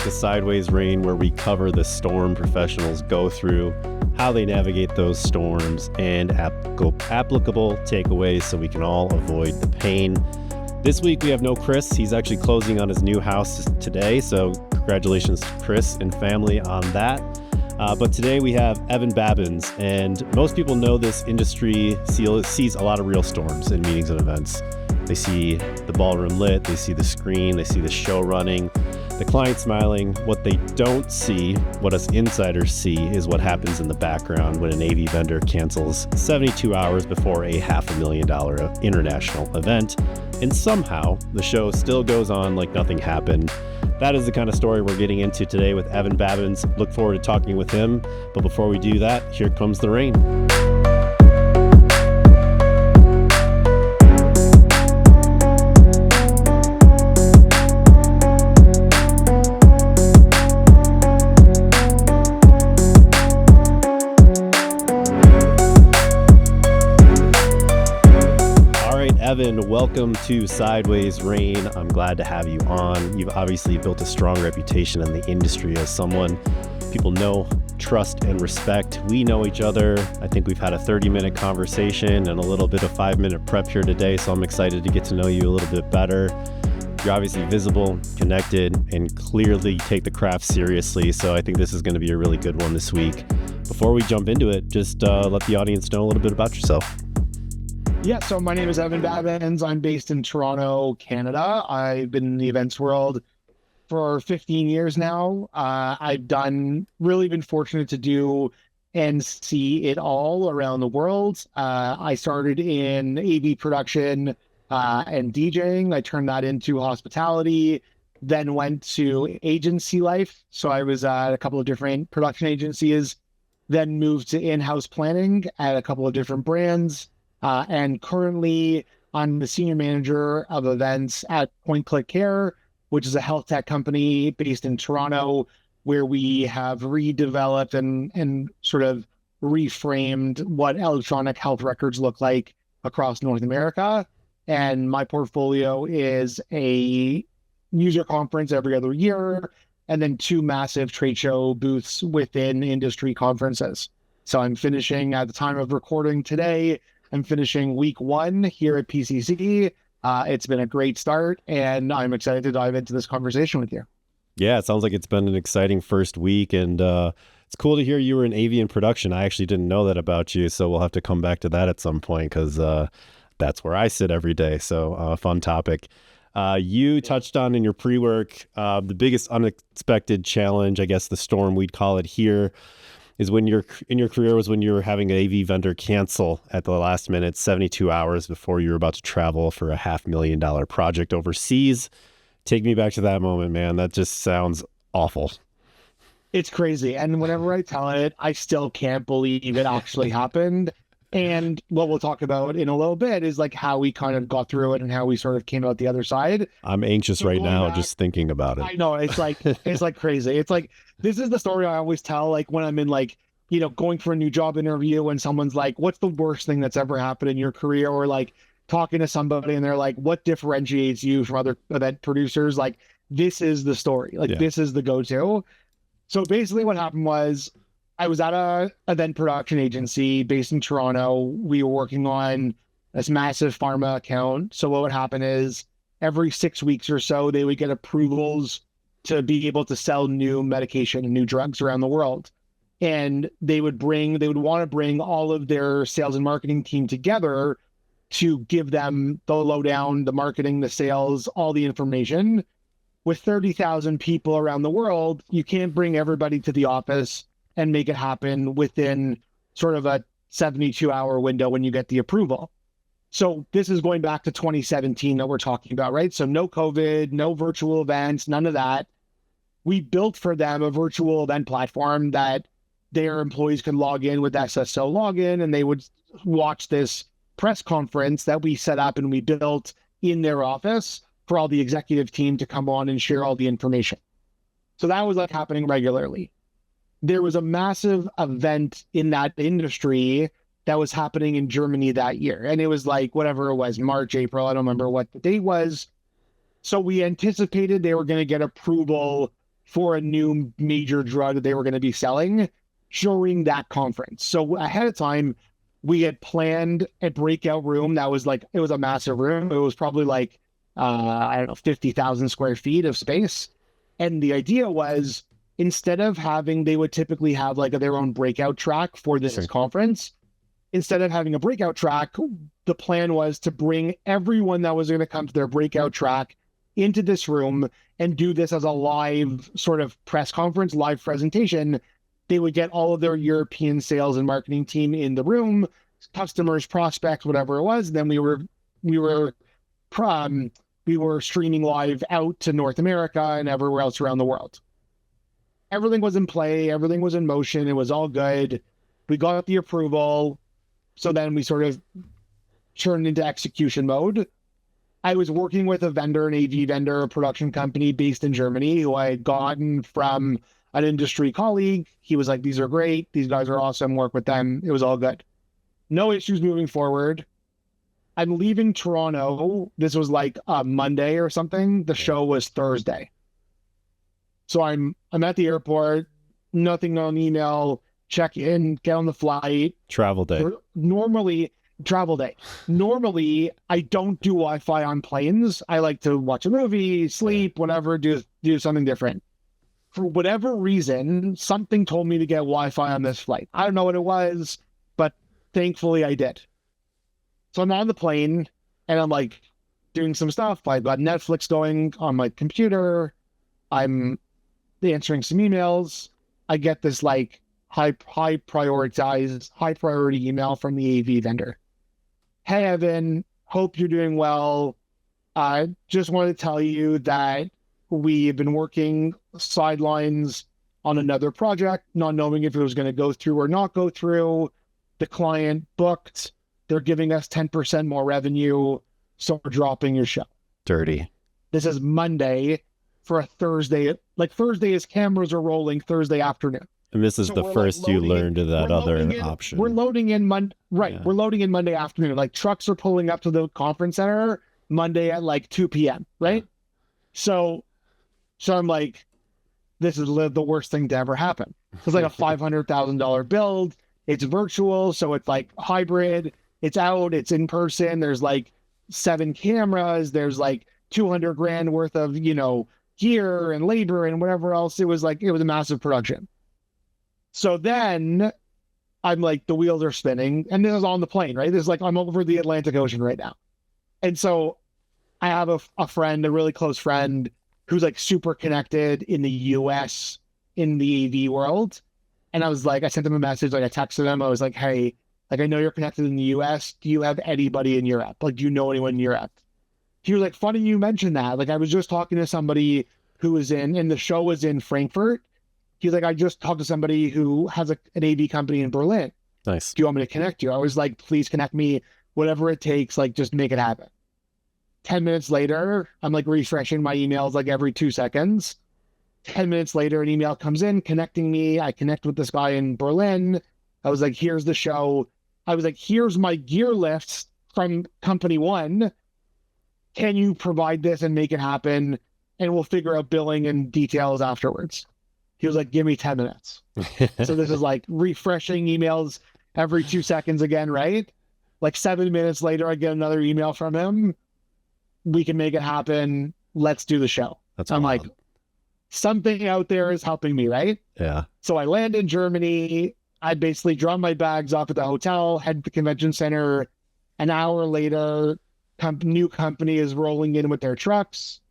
to Sideways Rain, where we cover the storm professionals go through, how they navigate those storms, and applicable takeaways so we can all avoid the pain. This week we have no Chris. He's actually closing on his new house today, so congratulations to Chris and family on that. But today we have Evan Babins, and most people know this industry sees a lot of real storms in meetings and events. They see the ballroom lit, they see the screen, they see the show running, the client smiling. What they don't see, what us insiders see, is what happens in the background when an AV vendor cancels 72 hours before a $500,000 international event, and somehow the show still goes on like nothing happened. That is the kind of story we're getting into today with Evan Babins. Look forward to talking with him. But before we do that, here comes the rain. Evan, welcome to Sideways Rain. I'm glad to have you on. You've obviously built a strong reputation in the industry as someone people know, trust, and respect. We know each other. I think we've had a 30-minute conversation and a little bit of 5-minute prep here today, so I'm excited to get to know you a little bit better. You're obviously visible, connected, and clearly take the craft seriously, so I think this is going to be a really good one this week. Before we jump into it, just let the audience know a little bit about yourself. Yeah, so my name is Evan Babins. I'm based in Toronto, Canada. I've been in the events world for 15 years now. I've really been fortunate to do and see it all around the world. I started in AV production and DJing. I turned that into hospitality, then went to agency life. So I was at a couple of different production agencies, then moved to in-house planning at a couple of different brands. And currently, I'm the senior manager of events at Point Click Care, which is a health tech company based in Toronto, where we have redeveloped and sort of reframed what electronic health records look like across North America. And my portfolio is a user conference every other year, and then 2 massive trade show booths within industry conferences. So I'm finishing, at the time of recording today, I'm finishing week 1 here at PCC. It's been a great start, and I'm excited to dive into this conversation with you. Yeah, it sounds like it's been an exciting first week, and it's cool to hear you were in AV and production. I actually didn't know that about you, so we'll have to come back to that at some point, because that's where I sit every day. So fun topic. You touched on in your pre-work, the biggest unexpected challenge, I guess the storm we'd call it here, is when you're in your career was when you were having an AV vendor cancel at the last minute, 72 hours before you were about to travel for a $500,000 project overseas. Take me back to that moment, man. That just sounds awful. It's crazy. And whenever I tell it, I still can't believe it actually happened. And what we'll talk about in a little bit is like how we kind of got through it and how we sort of came out the other side. I'm anxious right now just thinking about it. I know, it's like crazy. It's like, this is the story I always tell, like when I'm in going for a new job interview and someone's like, what's the worst thing that's ever happened in your career? Or like talking to somebody and they're like, what differentiates you from other event producers? Like, this is the story. This is the go-to. So basically what happened was, I was at a event production agency based in Toronto. We were working on this massive pharma account. So what would happen is every 6 weeks or so, they would get approvals to be able to sell new medication and new drugs around the world. And they would want to bring all of their sales and marketing team together to give them the lowdown, the marketing, the sales, all the information. With 30,000 people around the world, you can't bring everybody to the office and make it happen within sort of a 72-hour window when you get the approval. So this is going back to 2017 that we're talking about, right? So no COVID, no virtual events, none of that. We built for them a virtual event platform that their employees could log in with SSO login, and they would watch this press conference that we set up and we built in their office for all the executive team to come on and share all the information. So that was like happening regularly. There was a massive event in that industry that was happening in Germany that year. And it was like, whatever it was, March, April, I don't remember what the date was. So we anticipated they were going to get approval for a new major drug that they were going to be selling during that conference. So ahead of time, we had planned a breakout room that was like, it was a massive room. It was probably like, I don't know, 50,000 square feet of space. And the idea was, instead of having, they would typically have like their own breakout track for this conference. Instead of having a breakout track, the plan was to bring everyone that was going to come to their breakout track into this room and do this as a live sort of press conference, live presentation. They would get all of their European sales and marketing team in the room, customers, prospects, whatever it was. Then we were streaming live out to North America and everywhere else around the world. Everything was in play. Everything was in motion. It was all good. We got the approval. So then we sort of turned into execution mode. I was working with a vendor, an AV vendor, a production company based in Germany, who I had gotten from an industry colleague. He was like, these are great. These guys are awesome. Work with them. It was all good. No issues moving forward. I'm leaving Toronto. This was like a Monday or something. The show was Thursday. So I'm at the airport, nothing on email, check in, get on the flight. Travel day. Travel day. Normally, I don't do Wi-Fi on planes. I like to watch a movie, sleep, whatever, do something different. For whatever reason, something told me to get Wi-Fi on this flight. I don't know what it was, but thankfully I did. So I'm on the plane and I'm like doing some stuff. I've got Netflix going on my computer. I'm answering some emails. I get this like high priority email from the AV vendor. Hey, Evan, hope you're doing well. I just wanted to tell you that we've been working sidelines on another project, not knowing if it was going to go through or not go through. The client booked. They're giving us 10% more revenue, so we're dropping your show. Dirty. This is Monday for a Thursday. Like Thursday is cameras are rolling Thursday afternoon. And this is the first you learned of that other option. We're loading in We're loading in Monday afternoon. Like trucks are pulling up to the conference center Monday at like 2 p.m. Right? So I'm like, this is the worst thing to ever happen. It's like a $500,000 build. It's virtual, so it's like hybrid. It's out. It's in person. There's like 7 cameras. There's like $200,000 worth of gear and labor and whatever else. It was a massive production. So then I'm like, the wheels are spinning, and this is on the plane, right? This is like, I'm over the Atlantic Ocean right now. And so I have a friend, a really close friend, who's like super connected in the US in the AV world. And I was like, I sent him a message, like I texted him. I was like, hey, like, I know you're connected in the US. Do you have anybody in Europe? Like, do you know anyone in Europe? He was like, funny you mentioned that. Like, I was just talking to somebody who was and the show was in Frankfurt. He's like, I just talked to somebody who has an AV company in Berlin. Nice. Do you want me to connect you? I was like, please connect me, whatever it takes, like, just make it happen. 10 minutes later, I'm like refreshing my emails like every 2 seconds. 10 minutes later, an email comes in connecting me. I connect with this guy in Berlin. I was like, here's the show. I was like, here's my gear lifts from company one. Can you provide this and make it happen? And we'll figure out billing and details afterwards. He was like, give me 10 minutes. So this is like refreshing emails every 2 seconds again, right? Like 7 minutes later, I get another email from him. We can make it happen. Let's do the show. I'm like, something out there is helping me, right? Yeah. So I land in Germany. I basically drop my bags off at the hotel, head to the convention center. An hour later, new company is rolling in with their trucks.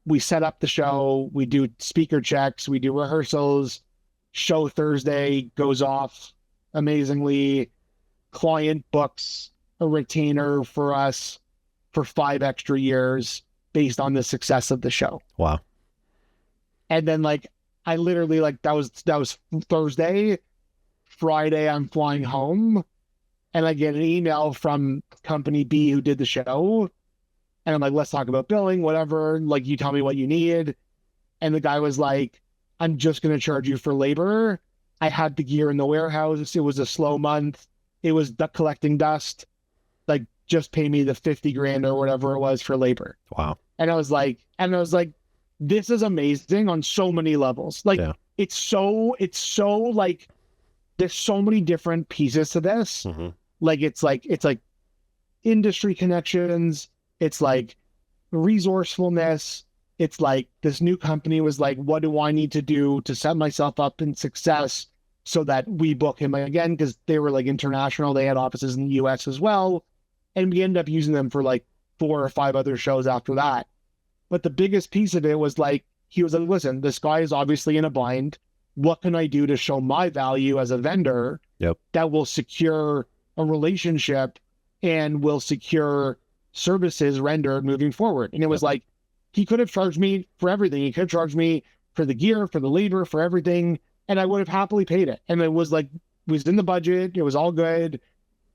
We set up the show. We do speaker checks. We do rehearsals. Show Thursday goes off amazingly. Client books a retainer for us for 5 extra years based on the success of the show. Wow. And then like, I literally like, that was Thursday. Friday, I'm flying home and I get an email from company B who did the show. And I'm like, let's talk about billing, whatever. Like, you tell me what you need. And the guy was like, I'm just going to charge you for labor. I had the gear in the warehouse. It was a slow month. It was collecting dust. Like, just pay me the $50,000 or whatever it was for labor. Wow. And I was like, this is amazing on so many levels. Like Yeah. it's so like there's so many different pieces to this. Mm-hmm. Like it's like industry connections, it's like resourcefulness, it's like this new company was like, what do I need to do to set myself up in success so that we book him again? Because they were like international, they had offices in the US as well, and we ended up using them for like 4 or 5 other shows after that. But the biggest piece of it was like, he was like, listen, this guy is obviously in a bind. What can I do to show my value as a vendor that will secure a relationship and will secure services rendered moving forward? And it was like, he could have charged me for everything. He could have charged me for the gear, for the labor, for everything, and I would have happily paid it. And it was like, it was in the budget. It was all good.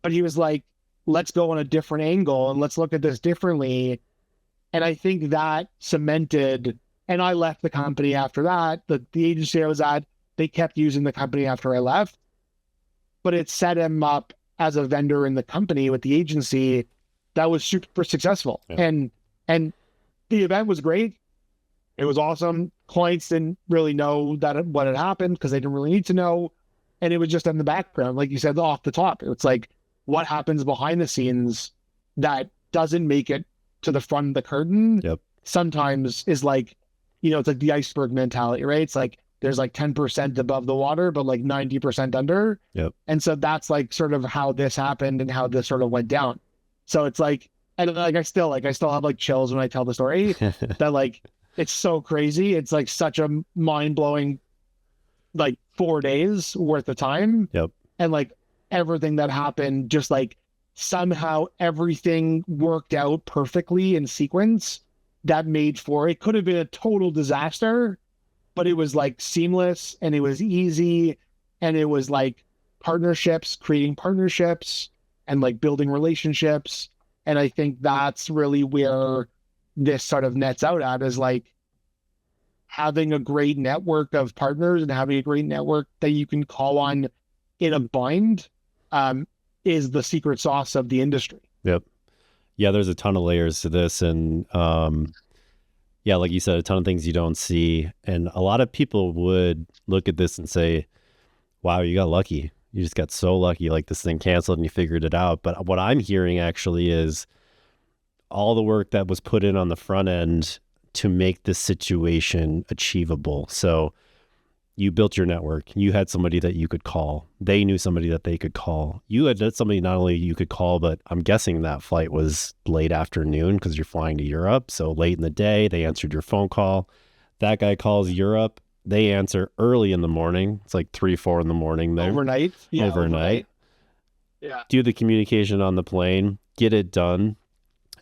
But he was like, let's go on a different angle and let's look at this differently. And I think that cemented, and I left the company after that. The agency I was at, they kept using the company after I left, but it set him up as a vendor in the company with the agency that was super successful. Yeah. And the event was great. It was awesome. Clients didn't really know that what had happened because they didn't really need to know. And it was just in the background, like you said, off the top. It's like what happens behind the scenes that doesn't make it to the front of the curtain. Sometimes is like, you know, it's like the iceberg mentality, right? It's like there's like 10% above the water, but like 90% under. And so that's like sort of how this happened and how this sort of went down. So it's like, and like I still have like chills when I tell the story that like it's so crazy. It's like such a mind-blowing like 4 days worth of time. And like everything that happened, just like somehow everything worked out perfectly in sequence that made for, it could have been a total disaster, but it was like seamless and it was easy. And it was like partnerships, creating partnerships and like building relationships. And I think that's really where this sort of nets out at, is like having a great network of partners and having a great network that you can call on in a bind is the secret sauce of the industry. Yeah, there's a ton of layers to this. And yeah, like you said, a ton of things you don't see. And a lot of people would look at this and say, wow, you got lucky. You just got so lucky, like this thing canceled and you figured it out. But what I'm hearing actually is all the work that was put in on the front end to make this situation achievable. So you built your network. You had somebody that you could call. They knew somebody that they could call. You had somebody not only you could call, but I'm guessing that flight was late afternoon because you're flying to Europe. So late in the day, they answered your phone call. That guy calls Europe. They answer early in the morning. It's like 3, 4 in the morning. There. Overnight. Yeah, overnight. Yeah. Do the communication on the plane. Get it done.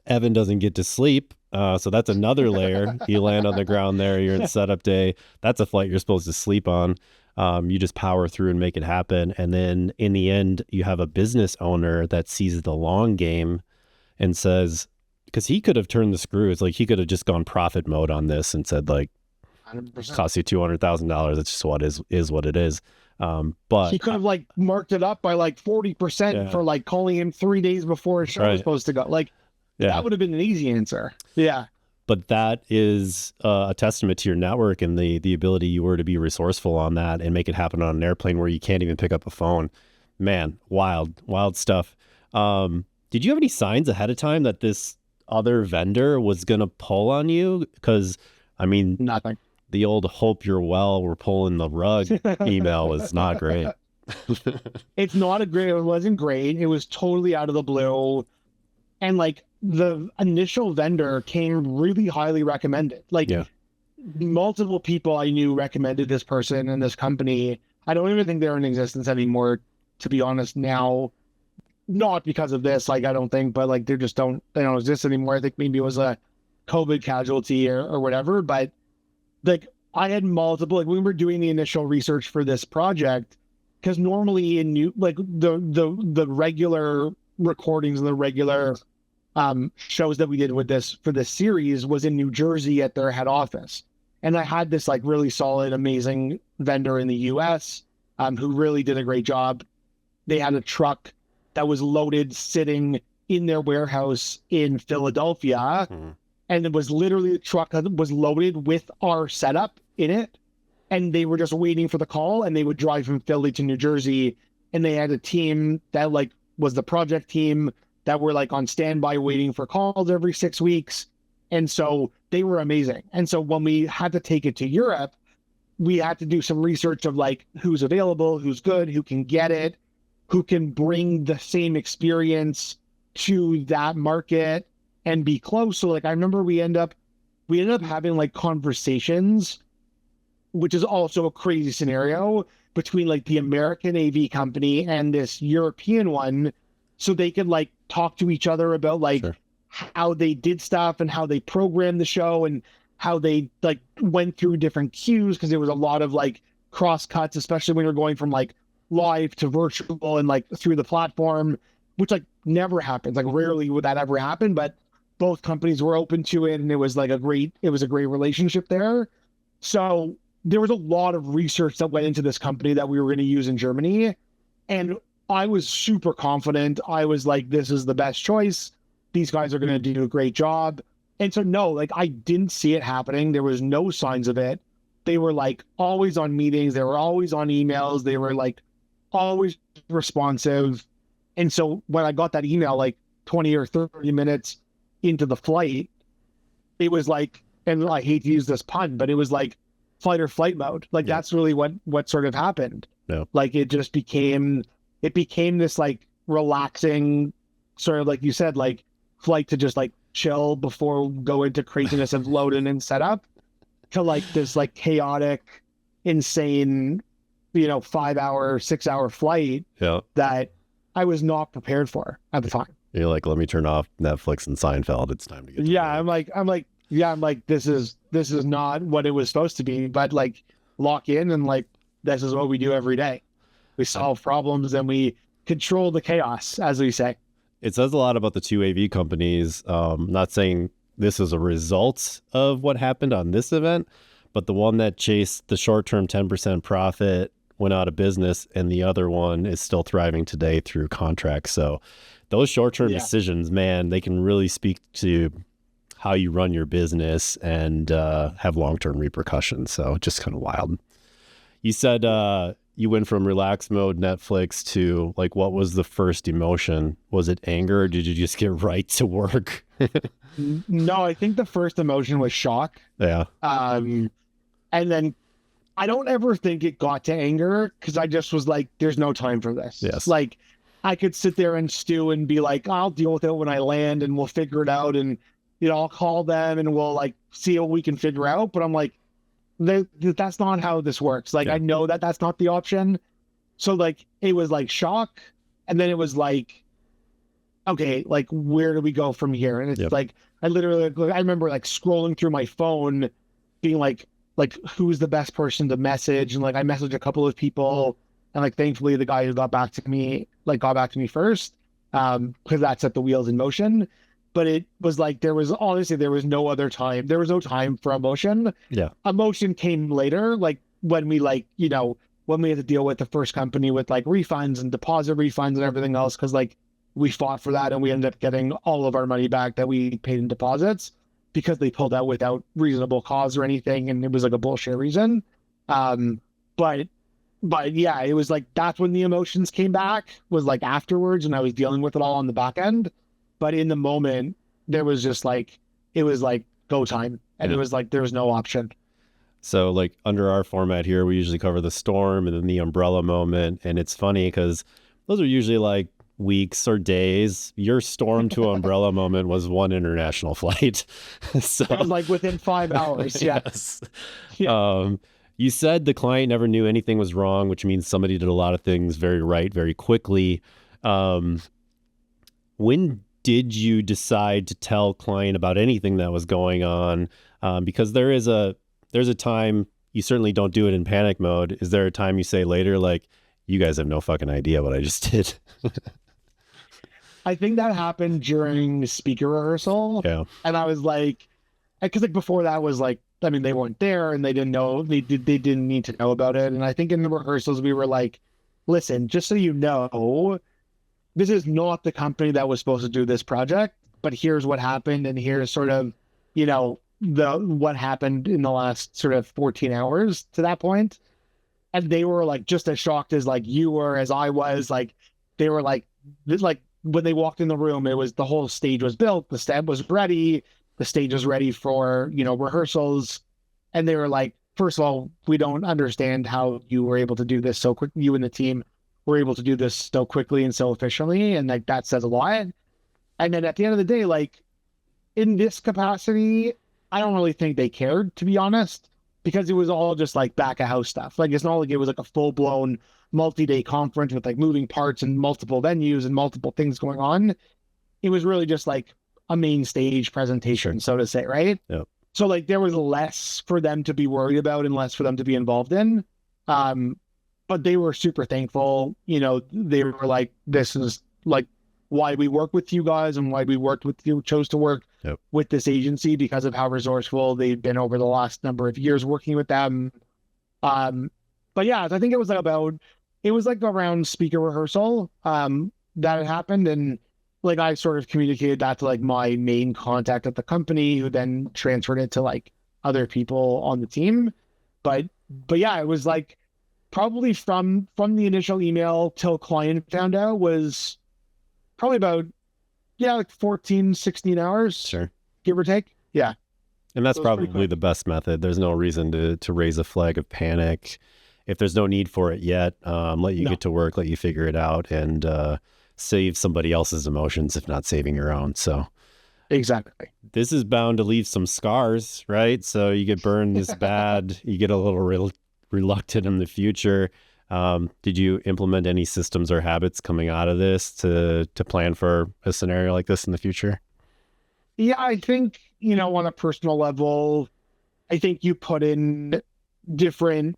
Evan doesn't get to sleep. So that's another layer. You land on the ground there. You're in setup day. That's a flight you're supposed to sleep on. You just power through and make it happen. And then in the end, you have a business owner that sees the long game and says, because he could have turned the screws, like he could have just gone profit mode on this and said like, 100%. Cost you $200,000. It's just what is what it is. But he could have like marked it up by like 40% for like calling him 3 days before his show was supposed to go. Like that would have been an easy answer. Yeah. But that is a testament to your network and the ability you were to be resourceful on that and make it happen on an airplane where you can't even pick up a phone. Man, wild stuff. Did you have any signs ahead of time that this other vendor was going to pull on you? Because I mean, nothing. The old hope you're well, we're pulling the rug email is not great. It wasn't great. It was totally out of the blue. And like the initial vendor came really highly recommended. Like multiple people I knew recommended this person and this company. I don't even think they're in existence anymore, to be honest now. Not because of this, like I don't think, but like they don't exist anymore. I think maybe it was a COVID casualty or whatever, but like I had multiple, like when we were doing the initial research for this project, because normally the regular recordings and the regular shows that we did with this for this series was in New Jersey at their head office. And I had this like really solid, amazing vendor in the US who really did a great job. They had a truck that was loaded sitting in their warehouse in Philadelphia. and it was literally the truck that was loaded with our setup in it, and they were just waiting for the call, and they would drive from Philly to New Jersey, and they had a team that like was the project team that were like on standby waiting for calls every 6 weeks. And so they were amazing. And so when we had to take it to Europe, we had to do some research of like who's available, who's good, who can get it, who can bring the same experience to that market and be close. So like I remember we ended up having like conversations, which is also a crazy scenario, between like the American AV company and this European one, so they could like talk to each other about like Sure. how they did stuff and how they programmed the show and how they like went through different cues, because there was a lot of like cross cuts, especially when you're going from like live to virtual and like through the platform, which like never happens. Like rarely would that ever happen, but both companies were open to it, and it was a great relationship there. So there was a lot of research that went into this company that we were going to use in Germany, and I was super confident. I was like, this is the best choice. These guys are going to do a great job. And so, no, like I didn't see it happening. There was no signs of it. They were like always on meetings. They were always on emails. They were like always responsive. And so when I got that email, like 20 or 30 minutes into the flight, it was like, and I hate to use this pun, but it was like fight or flight mode. Like that's really what sort of happened. Yeah. Like it just became this like relaxing sort of, like you said, like flight to just like chill before go into craziness of loading and setup, to like this like chaotic, insane, 5-hour, 6-hour flight that I was not prepared for at the time. You're like, let me turn off Netflix and Seinfeld. It's time to get to work. I'm like, this is not what it was supposed to be, but like lock in, and like, this is what we do every day. We solve problems and we control the chaos, as we say. It says a lot about the two AV companies. Not saying this is a result of what happened on this event, but the one that chased the short-term 10% profit went out of business, and the other one is still thriving today through contracts. So those short-term decisions, man, they can really speak to how you run your business and have long-term repercussions. So just kind of wild. You said you went from relax mode Netflix to like, what was the first emotion? Was it anger, or did you just get right to work? No, I think the first emotion was shock. Yeah. And then I don't ever think it got to anger, because I just was like, there's no time for this. Yes. Like I could sit there and stew and be like, I'll deal with it when I land and we'll figure it out. And, I'll call them and we'll like see what we can figure out. But I'm like, that's not how this works. Like, I know that that's not the option. So like, it was like shock. And then it was like, okay, like where do we go from here? And it's like, I remember like scrolling through my phone being like who's the best person to message? And like, I messaged a couple of people, and like, thankfully the guy who got back to me first, because that set the wheels in motion. But it was like, there was no other time. There was no time for emotion. Yeah. Emotion came later, like when we when we had to deal with the first company with like refunds and deposit refunds and everything else, because like we fought for that and we ended up getting all of our money back that we paid in deposits, because they pulled out without reasonable cause or anything, and it was like a bullshit reason. But yeah, it was like, that's when the emotions came back, was like afterwards, and I was dealing with it all on the back end. But in the moment, there was just like, it was like go time, and it was like, there was no option. So like under our format here, we usually cover the storm and then the umbrella moment. And it's funny because those are usually like weeks or days. Your storm to umbrella moment was one international flight. So it was like within 5 hours. Yes. Yeah. You said the client never knew anything was wrong, which means somebody did a lot of things very right, very quickly. When did you decide to tell client about anything that was going on? Because there's a time, you certainly don't do it in panic mode. Is there a time you say later, like, you guys have no fucking idea what I just did? I think that happened during speaker rehearsal. Yeah. And I was like, because like before that was like, I mean, they weren't there and they didn't know, they didn't need to know about it. And I think in the rehearsals, we were like, listen, just so you know, this is not the company that was supposed to do this project, but here's what happened. And here's sort of what happened in the last sort of 14 hours to that point. And they were like just as shocked as like you were, as I was. Like they were like when they walked in the room, it was the whole stage was built, the stage was ready, the stage was ready for rehearsals, and they were like, first of all, we don't understand how you were able to do this so quick. You and the team were able to do this so quickly and so efficiently, and like that says a lot. And then at the end of the day, like in this capacity, I don't really think they cared, to be honest, because it was all just like back of house stuff. Like it's not like it was like a full blown multi-day conference with like moving parts and multiple venues and multiple things going on. It was really just like a main stage presentation, so to say, right? Yep. So like there was less for them to be worried about and less for them to be involved in. But they were super thankful. They were like, this is like why we work with you guys and why we chose to work with this agency, because of how resourceful they've been over the last number of years working with them. But yeah, I think it was like around speaker rehearsal that had happened. And like I sort of communicated that to like my main contact at the company, who then transferred it to like other people on the team. But yeah, it was like probably from the initial email till client found out was probably about like 14, 16 hours. Sure. Give or take. Yeah. And that's probably the best method. There's no reason to raise a flag of panic. If there's no need for it yet, let you get to work, let you figure it out, and save somebody else's emotions, if not saving your own. So exactly. This is bound to leave some scars, right? So you get burned this bad, you get a little reluctant in the future. Did you implement any systems or habits coming out of this to plan for a scenario like this in the future? Yeah, I think, on a personal level, I think you put in different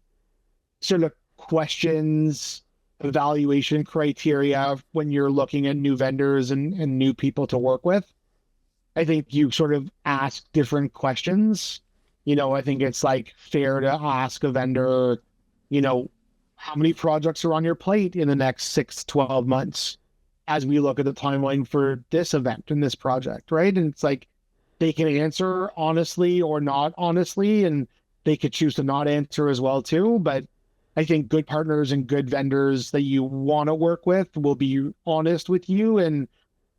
sort of questions, evaluation criteria when you're looking at new vendors and new people to work with. I think you sort of ask different questions. I think it's like fair to ask a vendor, how many projects are on your plate in the next 6-12 months as we look at the timeline for this event and this project, right? And it's like they can answer honestly or not honestly, and they could choose to not answer as well too. But I think good partners and good vendors that you want to work with will be honest with you and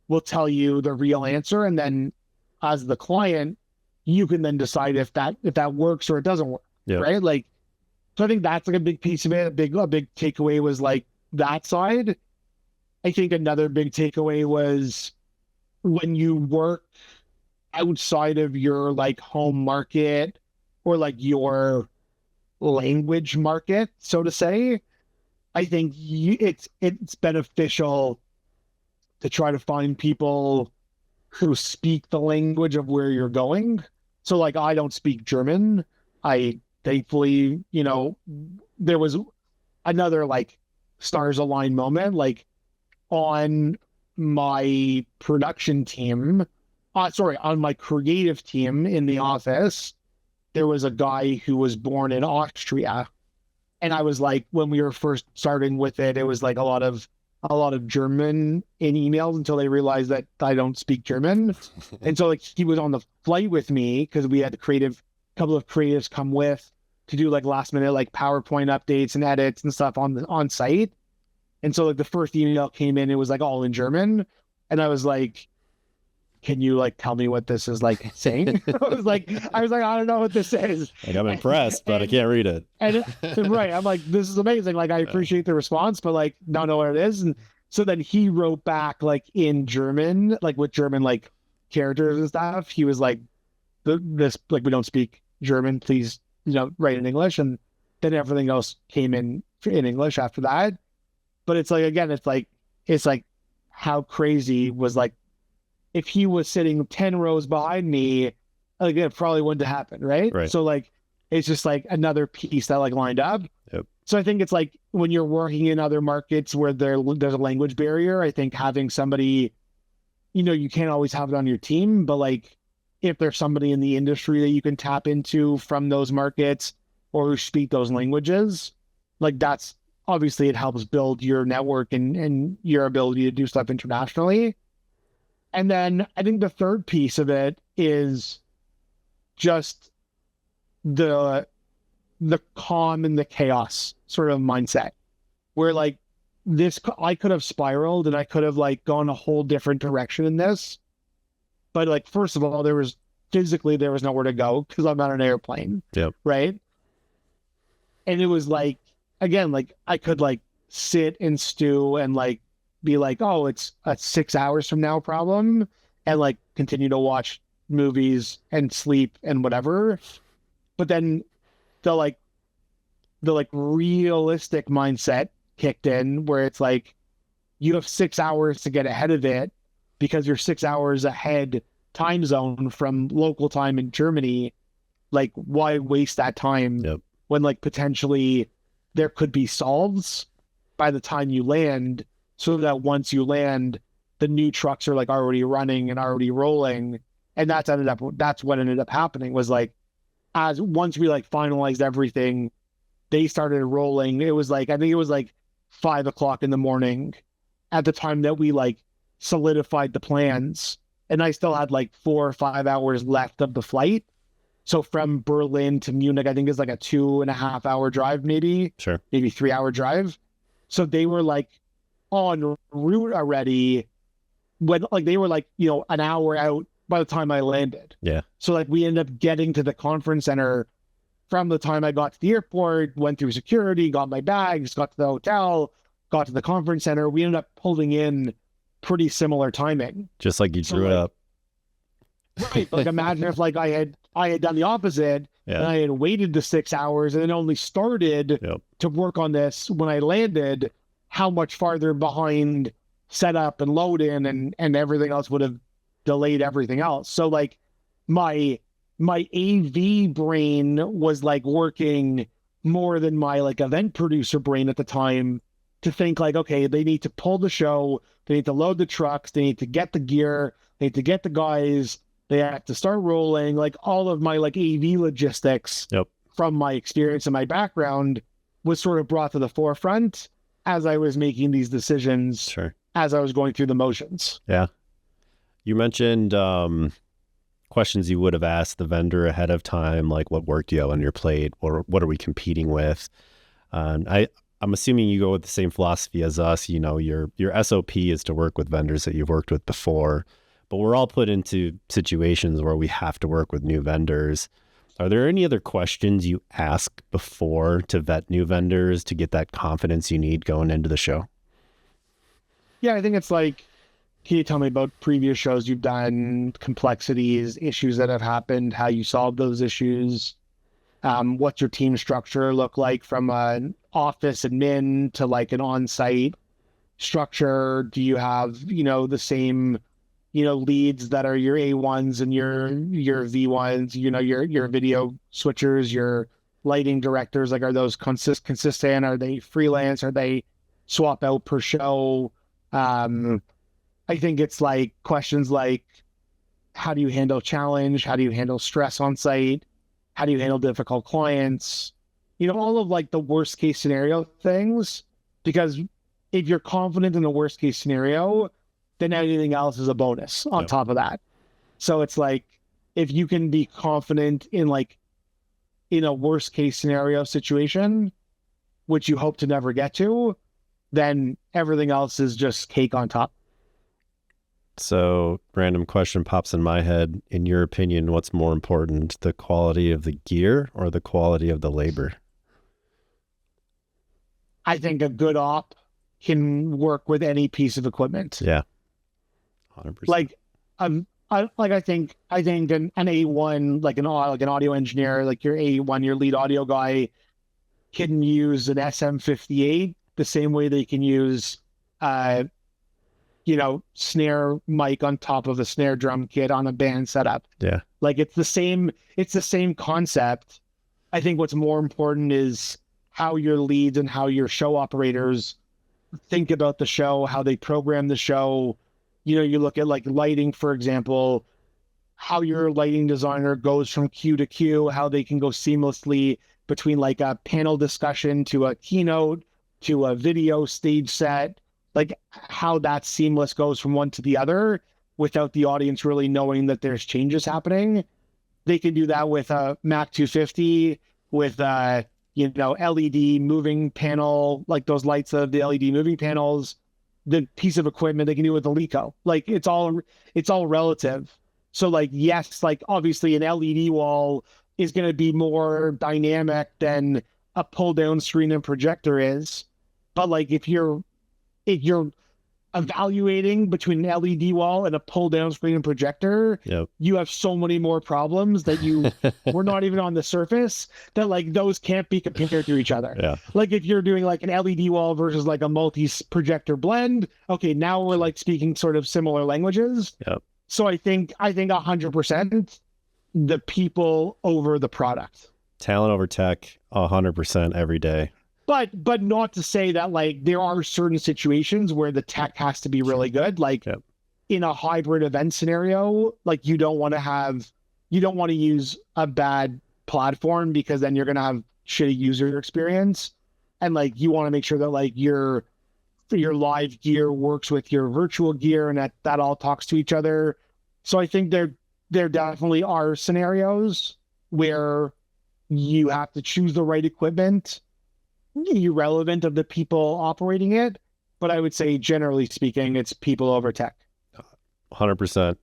will tell you the real answer. And then as the client, you can then decide if that works or it doesn't work, right? Like, so I think that's like a big piece of it. A big takeaway was like that side. I think another big takeaway was when you work outside of your like home market or like your language market, so to say, I think it's beneficial to try to find people who speak the language of where you're going. So like I don't speak German. I thankfully, there was another like stars align moment, like on my production team, on my creative team in the office, there was a guy who was born in Austria. And I was like, when we were first starting with it, it was like a lot of German in emails until they realized that I don't speak German. And so like he was on the flight with me because we had a couple of creatives come with to do like last minute like PowerPoint updates and edits and stuff on site. And so like the first email came in, it was like all in German. And I was like, can you like tell me what this is like saying? I was like, I don't know what this is. Like I'm impressed, but I can't read it. And right. I'm like, this is amazing. Like I appreciate the response, but like don't know what it is. And so then he wrote back like in German, like with German like characters and stuff. He was like, this like we don't speak German, please, write in English. And then everything else came in English after that. But it's like, again, it's like how crazy was like, if he was sitting 10 rows behind me, like it probably wouldn't have happened, right? So like, it's just like another piece that like lined up. Yep. So I think it's like when you're working in other markets where there's a language barrier, I think having somebody, you can't always have it on your team, but like if there's somebody in the industry that you can tap into from those markets or who speak those languages, like that's obviously it helps build your network and your ability to do stuff internationally. And then I think the third piece of it is just the calm and the chaos sort of mindset, where like I could have spiraled and I could have like gone a whole different direction in this. But like, first of all, there was nowhere to go because I'm on an airplane. Yep. Right. And it was like, again, like I could like sit and stew and like be like, oh, it's a 6 hours from now problem, and like continue to watch movies and sleep and whatever. But then the realistic mindset kicked in, where it's like you have 6 hours to get ahead of it because you're 6 hours ahead time zone from local time in Germany. Like, why waste that time when like potentially there could be solves by the time you land, so that once you land, the new trucks are like already running and already rolling. And that's what ended up happening, was like, as once we like finalized everything, they started rolling. It was like, I think it was like 5 o'clock in the morning at the time that we like solidified the plans. And I still had like 4 or 5 hours left of the flight. So from Berlin to Munich, I think it's like a 2.5 hour drive, maybe 3 hour drive. So they were like en route already, when like they were like, an hour out by the time I landed. Yeah. So like we ended up getting to the conference center from the time I got to the airport, went through security, got my bags, got to the hotel, got to the conference center. We ended up pulling in pretty similar timing. Just like you drew it up. Right. Like imagine if like I had done the opposite, and I had waited the 6 hours and then only started to work on this when I landed, how much farther behind setup and load in and everything else would have delayed everything else. So like my AV brain was like working more than my like event producer brain at the time, to think like, okay, they need to pull the show, they need to load the trucks, they need to get the gear, they need to get the guys, they have to start rolling. Like all of my like AV logistics from my experience and my background was sort of brought to the forefront as I was making these decisions, as I was going through the motions. Yeah. You mentioned questions you would have asked the vendor ahead of time, like what work do you have on your plate, or what are we competing with? I'm assuming you go with the same philosophy as us. Your SOP is to work with vendors that you've worked with before, but we're all put into situations where we have to work with new vendors. Are there any other questions you ask before to vet new vendors to get that confidence you need going into the show? Yeah, I think it's like, can you tell me about previous shows you've done, complexities, issues that have happened, how you solved those issues? What's your team structure look like, from an office admin to like an on-site structure? Do you have, the same, leads that are your A1s and your V1s, your video switchers, your lighting directors? Like, are those consistent? Are they freelance? Are they swap out per show? I think it's like questions like, how do you handle challenge? How do you handle stress on site? How do you handle difficult clients? All of like the worst case scenario things, because if you're confident in the worst case scenario, then anything else is a bonus on top of that. So it's like, if you can be confident in like, in a worst case scenario situation, which you hope to never get to, then everything else is just cake on top. So, random question pops in my head. In your opinion, what's more important, the quality of the gear or the quality of the labor? I think a good op can work with any piece of equipment. Yeah. 100%. Like, I think an A1, like an audio engineer, like your A1, your lead audio guy, can use an SM58 the same way they can use snare mic on top of a snare drum kit on a band setup. Yeah. Like it's the same concept. I think what's more important is how your leads and how your show operators think about the show, how they program the show. You look at like lighting, for example, how your lighting designer goes from cue to cue, how they can go seamlessly between like a panel discussion to a keynote to a video stage set, like how that seamless goes from one to the other without the audience really knowing that there's changes happening. they can do that with a Mac 250, with LED moving panel, like those lights of the LED moving panels, the piece of equipment. They can do it with the Lico. Like it's all relative. So like, yes, like obviously an LED wall is going to be more dynamic than a pull down screen and projector is. But like if you're evaluating between an LED wall and a pull down screen and projector, Yep. you have so many more problems that you were not even on the surface, that like those can't be compared to each other. Yeah. Like if you're doing like an LED wall versus like a multi projector blend, okay, now we're like speaking sort of similar languages. Yep. So I think 100% the people over the product. Talent over tech, 100% every day. But not to say that like there are certain situations where the tech has to be really good. Like Yep. in a hybrid event scenario, like you don't want to use a bad platform, because then you're going to have shitty user experience. And like you want to make sure that like your live gear works with your virtual gear, and that all talks to each other. So I think there definitely are scenarios where you have to choose the right equipment, irrelevant of the people operating it. But I would say, generally speaking, it's people over tech. 100%.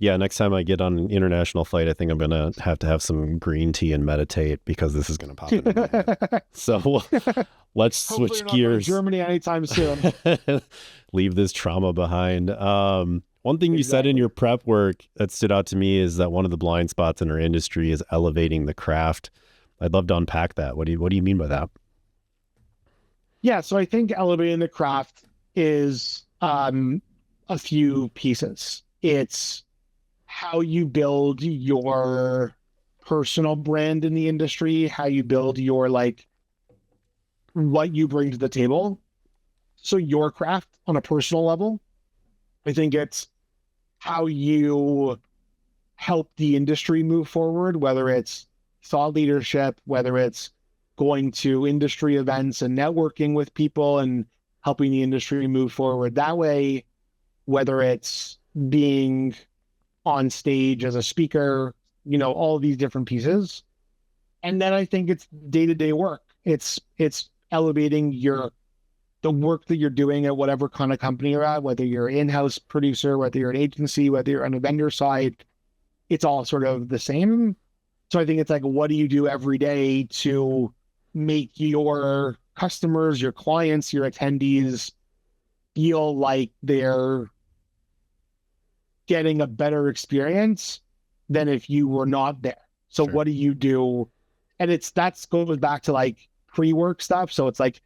Yeah, next time I get on an international flight, I think I'm going to have some green tea and meditate, because this is going to pop in my head. So let's switch gears. Germany anytime soon. Leave this trauma behind. One thing you said in your prep work that stood out to me is that one of the blind spots in our industry is elevating the craft. I'd love to unpack that. What do you mean by that? Yeah, so I think elevating the craft is a few pieces. It's how you build your personal brand in the industry, how you build your like what you bring to the table. So your craft on a personal level. I think it's how you help the industry move forward, whether it's thought leadership, whether it's going to industry events and networking with people and helping the industry move forward that way, whether it's being on stage as a speaker, all these different pieces. And then I think it's day-to-day work. It's elevating the work that you're doing at whatever kind of company you're at, whether you're an in-house producer, whether you're an agency, whether you're on a vendor side, it's all sort of the same. So I think it's like, what do you do every day to make your customers, your clients, your attendees feel like they're getting a better experience than if you were not there? So Sure. What do you do? And that goes back to like pre-work stuff. So it's like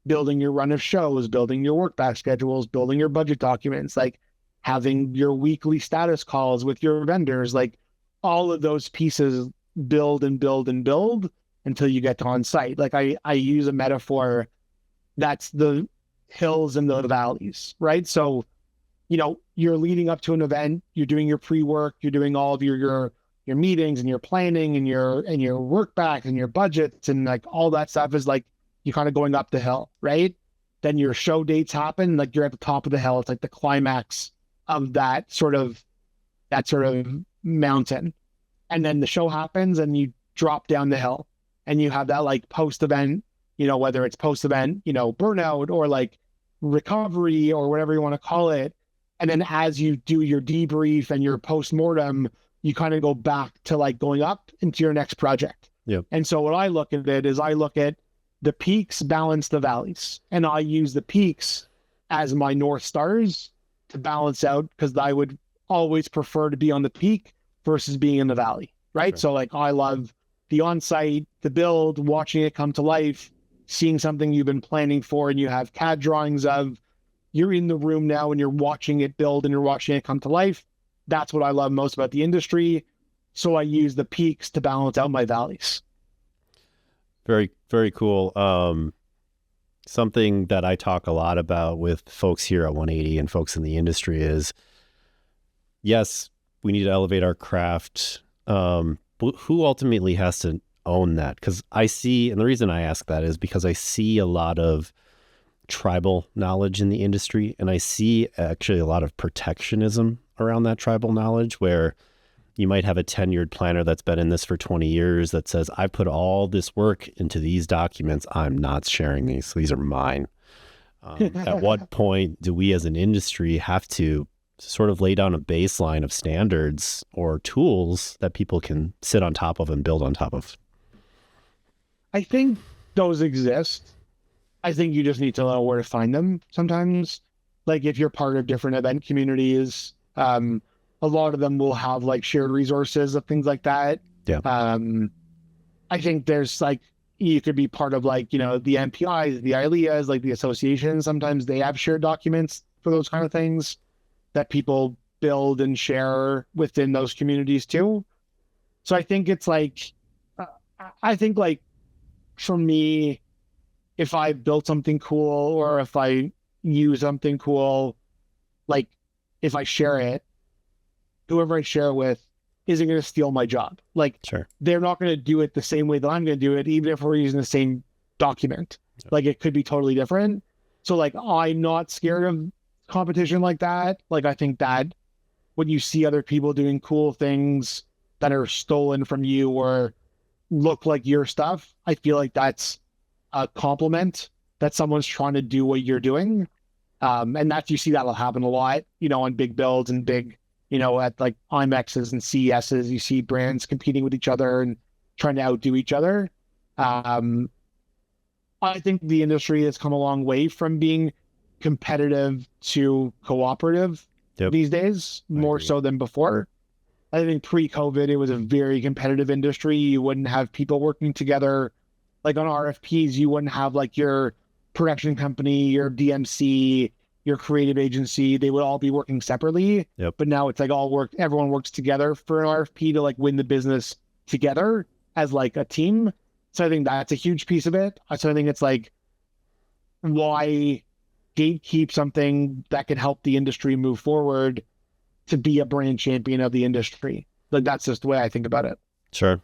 building your run of shows, building your work back schedules, building your budget documents, like having your weekly status calls with your vendors, like all of those pieces build and build and build until you get to on site. Like I use a metaphor that's the hills and the valleys, right? So, you're leading up to an event, you're doing your pre-work, you're doing all of your meetings and your planning and your work back and your budgets, and like all that stuff is like you're kind of going up the hill, right? Then your show dates happen, like you're at the top of the hill. It's like the climax of that sort of mountain. And then the show happens and you drop down the hill, and you have that like post-event, whether it's post-event, burnout or like recovery or whatever you want to call it. And then as you do your debrief and your post-mortem, you kind of go back to like going up into your next project. Yep. And so what I look at it is I look at the peaks balance the valleys, and I use the peaks as my North Stars to balance out, because I would always prefer to be on the peak versus being in the valley, right? Sure. So like I love the on-site, the build, watching it come to life, seeing something you've been planning for and you have CAD drawings of, you're in the room now and you're watching it build and you're watching it come to life. That's what I love most about the industry. So I use the peaks to balance out my valleys. Very, very cool. Something that I talk a lot about with folks here at 180 and folks in the industry is, yes, we need to elevate our craft. But who ultimately has to own that? Because I see, and the reason I ask that is because I see a lot of tribal knowledge in the industry, and I see actually a lot of protectionism around that tribal knowledge, where You might have a tenured planner that's been in this for 20 years that says, I put all this work into these documents. I'm not sharing these. These are mine. At what point do we as an industry have to sort of lay down a baseline of standards or tools that people can sit on top of and build on top of? I think those exist. I think you just need to know where to find them sometimes. Like if you're part of different event communities, a lot of them will have like shared resources of things like that. Yeah. I think there's like, you could be part of like, the MPIs, the ILEAs, like the associations. Sometimes they have shared documents for those kind of things that people build and share within those communities too. So I think it's like, for me, if I built something cool or if I use something cool, like if I share it, whoever I share with isn't going to steal my job. Like, sure, they're not going to do it the same way that I'm going to do it, even if we're using the same document. Yep. Like, it could be totally different. So, like, I'm not scared of competition like that. Like, I think that when you see other people doing cool things that are stolen from you or look like your stuff, I feel like that's a compliment that someone's trying to do what you're doing. And you see that'll happen a lot, on big builds and big, at like IMEXs and CESs, you see brands competing with each other and trying to outdo each other. I think the industry has come a long way from being competitive to cooperative these days, more so than before. I think pre-COVID, it was a very competitive industry. You wouldn't have people working together. Like on RFPs, you wouldn't have like your production company, your DMC, your creative agency. They would all be working separately. Yep. But now it's like everyone works together for an RFP to like win the business together as like a team. So I think that's a huge piece of it. So I think it's like, why gatekeep something that can help the industry move forward to be a brand champion of the industry? Like, that's just the way I think about it. Sure.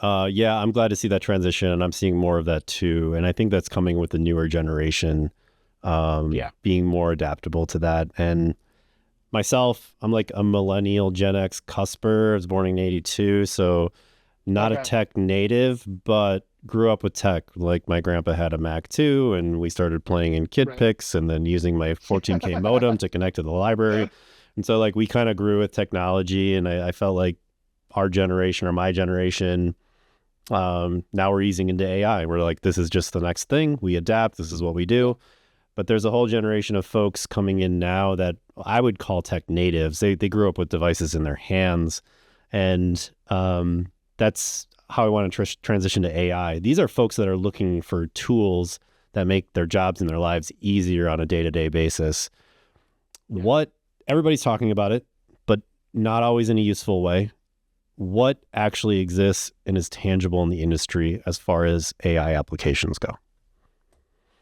Yeah, I'm glad to see that transition, and I'm seeing more of that too. And I think that's coming with the newer generation, being more adaptable to that. And myself, I'm like a millennial Gen X cusper. I was born in 82, so not a tech native, but grew up with tech. Like my grandpa had a Mac too, and we started playing in KidPix and then using my 14K modem to connect to the library. And so like we kind of grew with technology, and I felt like our generation or my generation, now we're easing into AI. We're like, this is just the next thing. We adapt. This is what we do. But there's a whole generation of folks coming in now that I would call tech natives. They grew up with devices in their hands. And that's how I want to transition to AI. These are folks that are looking for tools that make their jobs and their lives easier on a day-to-day basis. What everybody's talking about it, but not always in a useful way. What actually exists and is tangible in the industry as far as AI applications go?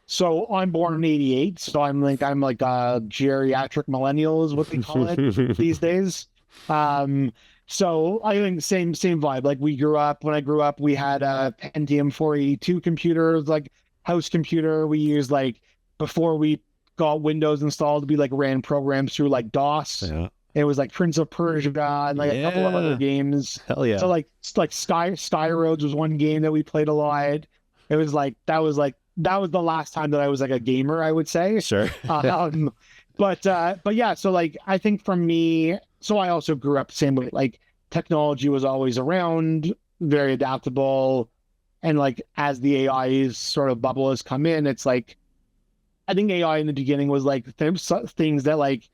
So I'm born in 88. So I'm like a geriatric millennial is what they call it these days. So I think same vibe. Like when I grew up, we had a Pentium 482 computer, like house computer. We used like, before we got Windows installed, we like ran programs through like DOS. Yeah. It was like Prince of Persia and like a couple of other games. Hell yeah. So like Sky Roads was one game that we played a lot. It was like, that was the last time that I was like a gamer, I would say. Sure. But yeah, so like, I think for me, so I also grew up the same way. Like, technology was always around, very adaptable. And like, as the AI's sort of bubble has come in, it's like, I think AI in the beginning was like things that like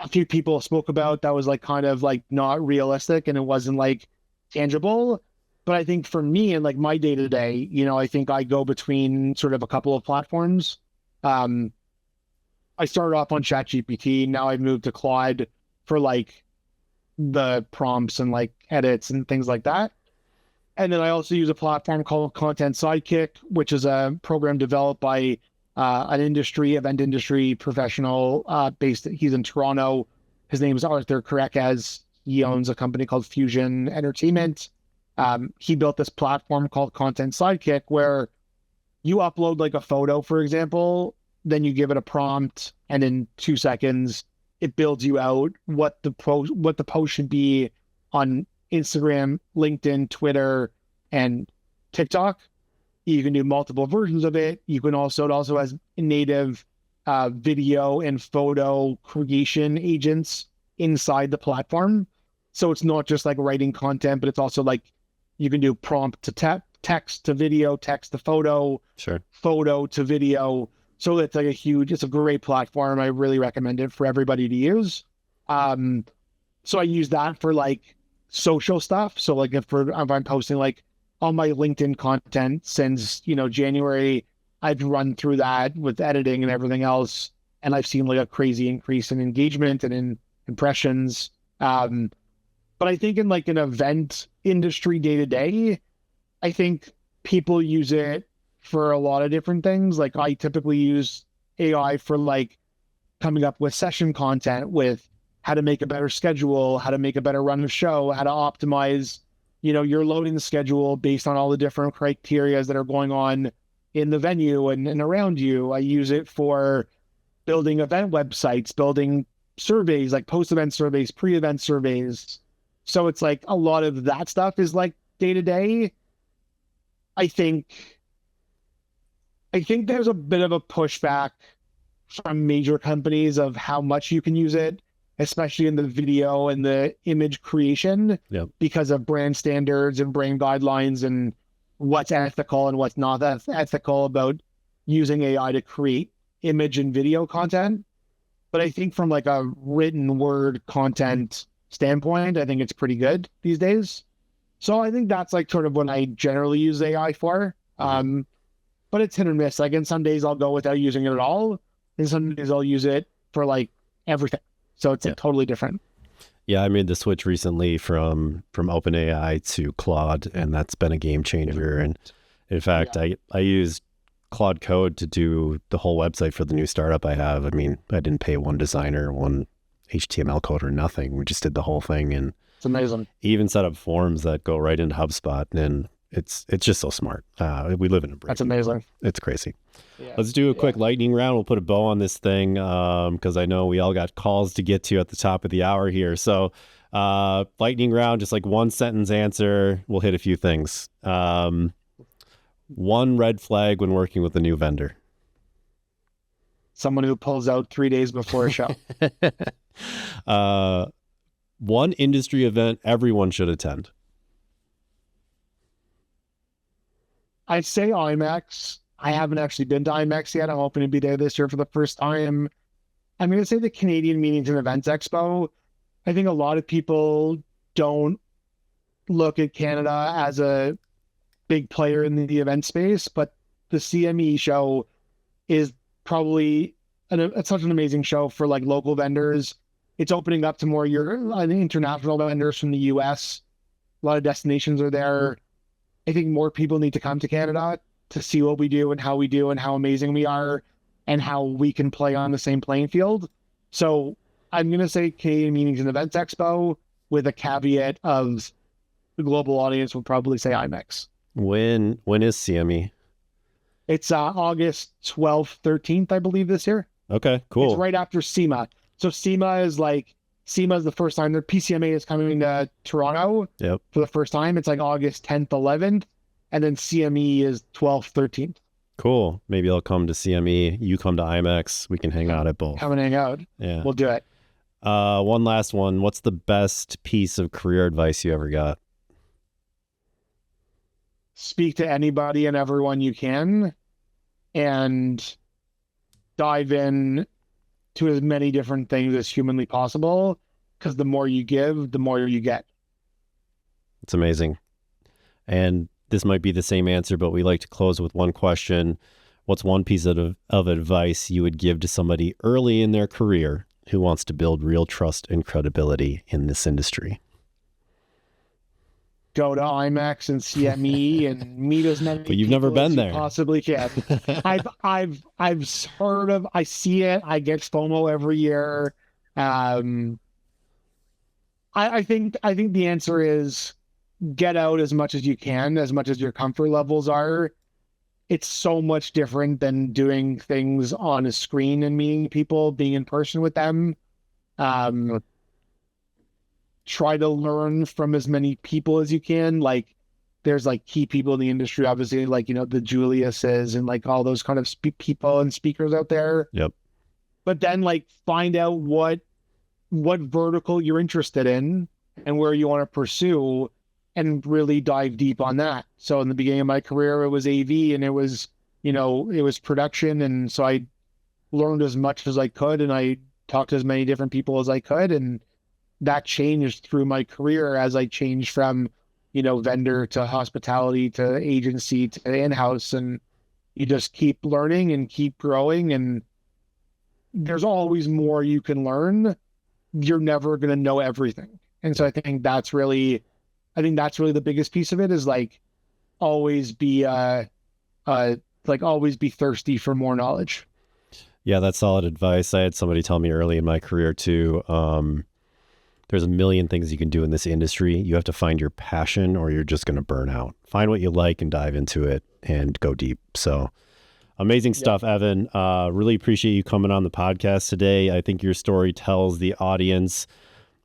a few people spoke about that was like kind of like not realistic and it wasn't like tangible. But I think for me and like my day to day, I think I go between sort of a couple of platforms. I started off on ChatGPT. Now I've moved to Claude for like the prompts and like edits and things like that. And then I also use a platform called Content Sidekick, which is a program developed by an event industry professional based. He's in Toronto. His name is Arthur Karekaz. He owns a company called Fusion Entertainment. He built this platform called Content Sidekick where you upload like a photo, for example, then you give it a prompt, and in 2 seconds, it builds you out what the post should be on Instagram, LinkedIn, Twitter, and TikTok. You can do multiple versions of it. You can also, it also has native video and photo creation agents inside the platform. So it's not just like writing content, but it's also like you can do prompt to text to video, text to photo, Sure. photo to video. So it's like it's a great platform. I really recommend it for everybody to use. So I use that for like social stuff. So like if I'm posting like on my LinkedIn content since, January, I've run through that with editing and everything else. And I've seen like a crazy increase in engagement and in impressions. But I think in like an event industry day to day, I think people use it for a lot of different things. Like I typically use AI for like coming up with session content, with how to make a better schedule, how to make a better run of show, how to optimize, your loading schedule based on all the different criteria that are going on in the venue and around you. I use it for building event websites, building surveys, like post-event surveys, pre-event surveys. So it's like a lot of that stuff is like day to day. I think there's a bit of a pushback from major companies of how much you can use it, especially in the video and the image creation, because of brand standards and brand guidelines and what's ethical and what's not ethical about using AI to create image and video content. But I think from like a written word content standpoint, I think it's pretty good these days. So I think that's like sort of what I generally use AI for. But it's hit or miss. Like in some days I'll go without using it at all. And some days I'll use it for like everything. So it's like totally different. Yeah, I made the switch recently from OpenAI to Claude, and that's been a game changer. And in fact, I used Claude Code to do the whole website for the new startup I have. I mean, I didn't pay one designer, one HTML code or nothing. We just did the whole thing, and it's amazing. Even set up forms that go right into HubSpot, and it's just so smart. We live in a break. That's amazing. It's crazy. Yeah. Let's do a quick lightning round. We'll put a bow on this thing because I know we all got calls to get to at the top of the hour here. So lightning round, just like one sentence answer. We'll hit a few things. One red flag when working with a new vendor. Someone who pulls out 3 days before a show. One industry event everyone should attend. I'd say IMAX. I haven't actually been to IMAX yet. I'm hoping to be there this year for the first time. I'm going to say the Canadian Meetings and Events Expo. I think a lot of people don't look at Canada as a big player in the event space, but the CME show is probably it's such an amazing show for like local vendors. It's opening up to more international vendors from the US. A lot of destinations are there. I think more people need to come to Canada to see what we do and how amazing we are and how we can play on the same playing field. So I'm going to say Canadian Meetings and Events Expo with a caveat of the global audience will probably say IMAX. When is CME? It's August 12th, 13th, I believe, this year. Okay, cool. It's right after SEMA. So SEMA is the first time. Their PCMA is coming to Toronto for the first time. It's like August 10th, 11th. And then CME is 12th, 13th. Cool. Maybe I'll come to CME. You come to IMAX. We can hang out at both. Come and hang out. Yeah. We'll do it. One last one. What's the best piece of career advice you ever got? Speak to anybody and everyone you can and dive in to as many different things as humanly possible, because the more you give, the more you get. It's amazing. And this might be the same answer, but we like to close with one question. What's one piece of advice you would give to somebody early in their career who wants to build real trust and credibility in this industry? Go to IMAX and CME and meet as many. But you've never been there. Possibly can. I've heard of. I see it. I get FOMO every year. I think the answer is get out as much as you can, as much as your comfort levels are. It's so much different than doing things on a screen and meeting people, being in person with them. Um, try to learn from as many people as you can. Like there's like key people in the industry, obviously, like, you know, the Juliuses and like all those kind of people and speakers out there. Yep. But then like find out what vertical you're interested in and where you want to pursue and really dive deep on that. So in the beginning of my career, it was AV and it was, you know, it was production. And so I learned as much as I could and I talked to as many different people as I could. And that changed through my career as I changed from, you know, vendor to hospitality to agency to in-house. And you just keep learning and keep growing. And there's always more you can learn. You're never going to know everything. And so I think that's really the biggest piece of it is like always be always be thirsty for more knowledge. Yeah, that's solid advice. I had somebody tell me early in my career too, there's a million things you can do in this industry. You have to find your passion or you're just going to burn out. Find what you like and dive into it and go deep. So amazing stuff, Evan. Really appreciate you coming on the podcast today. I think your story tells the audience,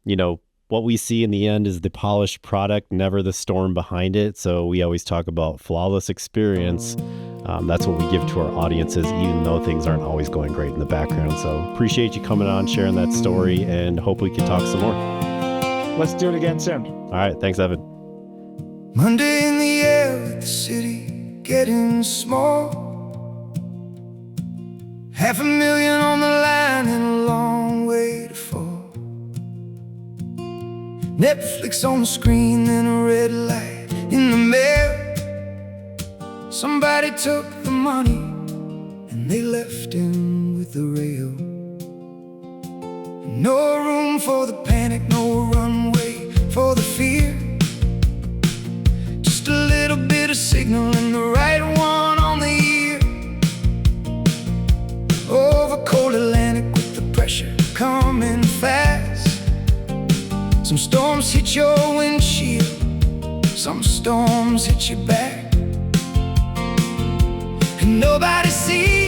you know, what we see in the end is the polished product, never the storm behind it. So we always talk about flawless experience. That's what we give to our audiences, even though things aren't always going great in the background. So appreciate you coming on, sharing that story, and hope we can talk some more. Let's do it again soon. All right. Thanks, Evan. Monday in the air with the city getting small. 500,000 on the line and a long way to fall. Netflix on the screen, then a red light in the mail. Somebody took the money and they left him with the rail. No room for the panic, no runway for the fear. Just a little bit of signal and the right one on the ear. Over cold Atlantic with the pressure coming fast. Some storms hit your windshield, some storms hit your back. And nobody sees